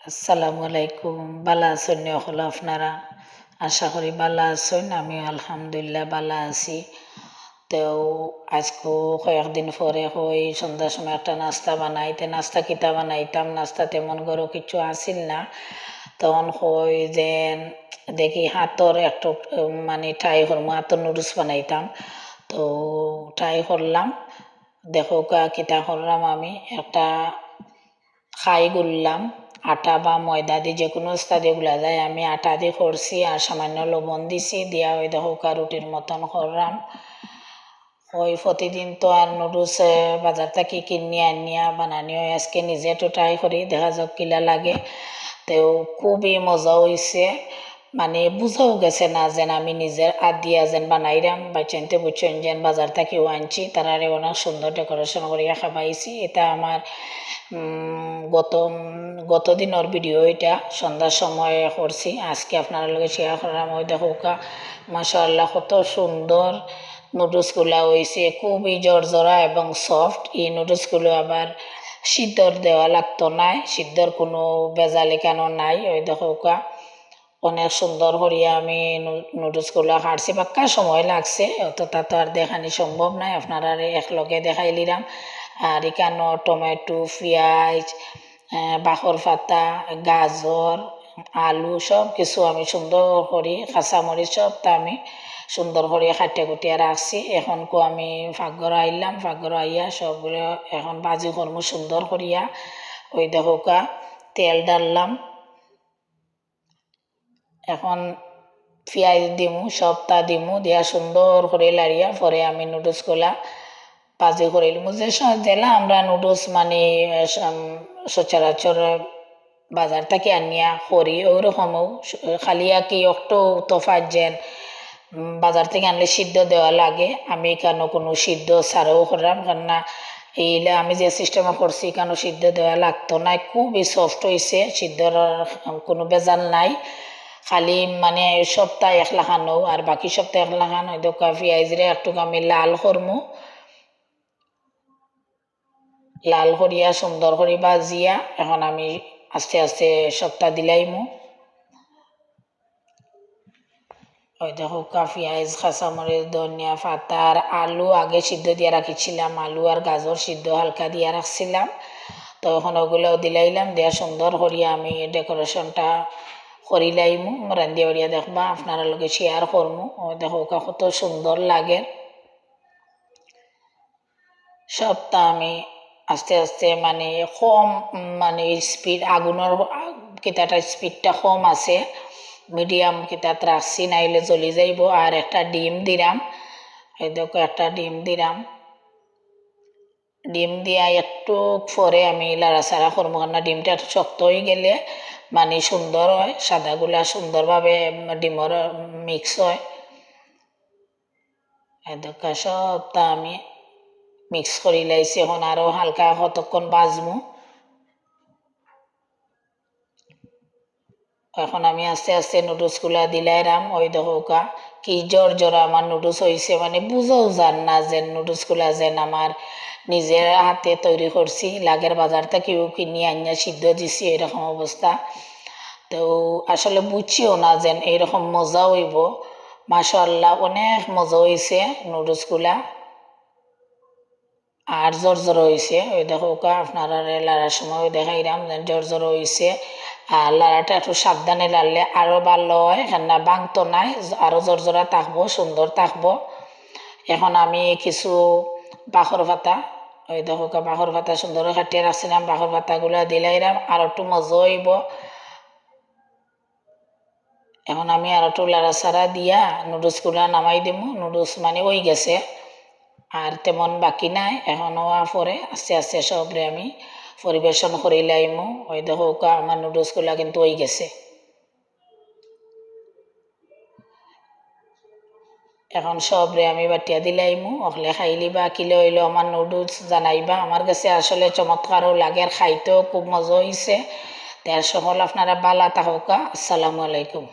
আসসালামু আলাইকুম। বালা আছেন হলো আপনারা? আশা করি বালা আছেন। আমি আলহামদুলিল্লাহ বালা আছি। তো আজকেও কয়েকদিন পরে হই সন্ধ্যার সময় একটা নাস্তা বানাইতে, নাস্তা কিতা বানাইতাম, নাস্তা তেমন করে কিছু আসিল না। তখন হই যে দেখি হাতর একটু মানে ট্রাই করবো, হাতর নুডলস বানাইতাম। তো ট্রাই করলাম, দেখো কিতা করলাম, আমি একটা খাই গুললাম আটা বা ময়দা দিয়ে যে কোনো স্তাদে গুলা যায়, আমি আটা দিয়ে করছি আর সামান্য লবণ দিছি, দিয়া ওই দেখো রুটির মতন করলাম। ওই প্রতিদিন তো আর নুডলস বাজার থেকে কিনে আনিয়া বানানি হয়, আজকে নিজে তো ট্রাই করি, দেখা যাক কিলা লাগে। তো খুবই মজা হয়েছে, মানে বুঝাও গেছে না যেন আমি নিজের হাত দিয়া যেন বানাইলাম, বাচ্চানতে বুঝছেন যেন বাজার থেকেও আনছি, তারারে অনেক সুন্দর ডেকোরেশন করিয়া খাবাইছি। এটা আমার গত দিনের ভিডিও, এটা সন্ধ্যার সময় করছি, আজকে আপনার লগে শেয়ার করলাম। ওই দেখো মাশাআল্লাহ কত সুন্দর নুডলসগুলা হয়েছে, খুবই জর্জরা এবং সফট। এই নুডলসগুলো আবার সিদ্ধর দেওয়া লাগতো না, সিদ্ধর কোনো বেজালি কেন নাই। ওই দেখো অনেক সুন্দর করিয়া আমি নুডলসগুলো কাটছি, বাক্কা সময় লাগছে, অতটা তো আর দেখানি সম্ভব নয়, আপনারা একলগে দেখাইলিরাম। আর এখানে টমেটো, পেঁয়াজ, বাখর পাতা, গাজর, আলু সব কিছু আমি সুন্দর করি, কাঁচামরিচ সবটা আমি সুন্দর করে কাটিয়া কুটিয়া রাখছি। এখন আমি পাকঘর আইলাম, পাকঘর আইয়া সবগুলো এখন ভাজি করবো সুন্দর করিয়া। ওই দেখো তেল ডাললাম, এখন পেঁয়াজ দিমু, সবটা দিমু, দিয়া সুন্দর করে লাড়িয়া পরে আমি নুডলসগুলা ভাজি করিলাম। যে জেলা আমরা নুডলস মানে সচরাচর বাজার থেকে আনিয়া করি ওইরকমও, খালি কি একটু তফাৎ যেন বাজার থেকে আনলে সিদ্ধ দেওয়া লাগে, আমি কেন কোনো সিদ্ধ ছাড়াও করলাম, কেননা এইলে আমি যে সিস্টেমে করছি কেন সিদ্ধ দেওয়া লাগতো না, খুবই সফট হয়েছে, সিদ্ধর কোনো বেজাল নাই। খালি মানে সপ্তাহ এক লাখানো আর বাকি সপ্তাহ এক লাখান হয়তো পেঁয়াজরে একটু আমি লাল করমু, লাল করিয়া সুন্দর করে ভাজিয়া এখন আমি আস্তে আস্তে সপ্তাহ দিলাইমু। ওই দেখো পেঁয়াজ, কাঁচামরিচ, ধনিয়া পাতা আর আলু আগে সিদ্ধ দিয়ে রাখিছিলাম, আলু আর গাজর সিদ্ধ হালকা দিয়ে রাখছিলাম। তো এখন ওগুলোও দিলাইলাম, দেওয়া সুন্দর করিয়া আমি ডেকোরেশনটা করিলাইমু, রান্ধিয়া বাড়িয়া দেখবা, আপনারা লগে শেয়ার করমু। ওই দেখো কত সুন্দর লাগে। সবটা আমি আস্তে আস্তে মানে কম, মানে স্পিড আগুনের কিতাটা স্পিডটা কম আছে, মিডিয়াম কিতাত রাখছি, নাইলে জ্বলি যাইব। আর একটা ডিম দিলাম, এই দেখো একটা ডিম দিলাম, ডিম দিয়া একটু পরে আমি লাড়াচাড়া করবো, কেননা ডিমটা একটু শক্ত হয়ে গেলে মানে সুন্দর হয়, সাদাগুলা সুন্দরভাবে ডিমর মিক্স হয়। এই দেখো সবটা আমি মিক্স করি লাইছি, এখন আরো হালকা কতক্ষণ বাজমু। এখন আমি আস্তে আস্তে নুডলসগুলা দিলাইরাম। ওই দেখো কি জোর আমার নুডলস হয়েছে, মানে বুঝাও যান না যে নুডলসগুলা যেন আমার নিজের হাতে তৈরি করছি, লাগের বাজার থেকেও কিনে আনিয়া সিদ্ধ দিছি, এরকম অবস্থা। তো আসলে বুঝছিও না যেন এইরকম মজা হইব। মাশাআল্লাহ অনেক মজা হয়েছে নুডলসগুলা, আর জর্জর হয়েছে। ওই দেখো আপনারা লাড়ার সময় দেখাইলাম জর্জর হয়েছে, আর লাড়াটা একটু সাবধানে লাড়লে আরো ভালো হয়, কেননা বাংতো নাই, আরো জর্জরা থাকবো, সুন্দর থাকবো। এখন আমি কিছু বাখর পাতা, ওই দেখো বাখর পাতা সুন্দর কাটিয়ে রাখছিলাম, বাখর পাতাগুলা দিলাইলাম, আর একটু মজা হইব। এখন আমি আর একটু লাড়াচাড়া দিয়া নুডলসগুলা নামাই দিব, নুডলস মানে ওই গেছে, আর তেমন বাকি নাই। এখন হওয়া পরে আস্তে আস্তে সবরে আমি পরিবেশন করি লাইমু। ওই দেখো আমার নুডলসগুলা কিন্তু হয়ে গেছে। এখন সবরে আমি বাটিয়া দিলাইমু, অকলে খাইলি বা কিলে হইলো আমার নুডলস জানাইবা। আমার কাছে আসলে চমৎকারও লাগে, আর খাইতেও খুব মজা হয়েছে। তার সকল আপনারা বালা থাকুকা। আসসালামু আলাইকুম।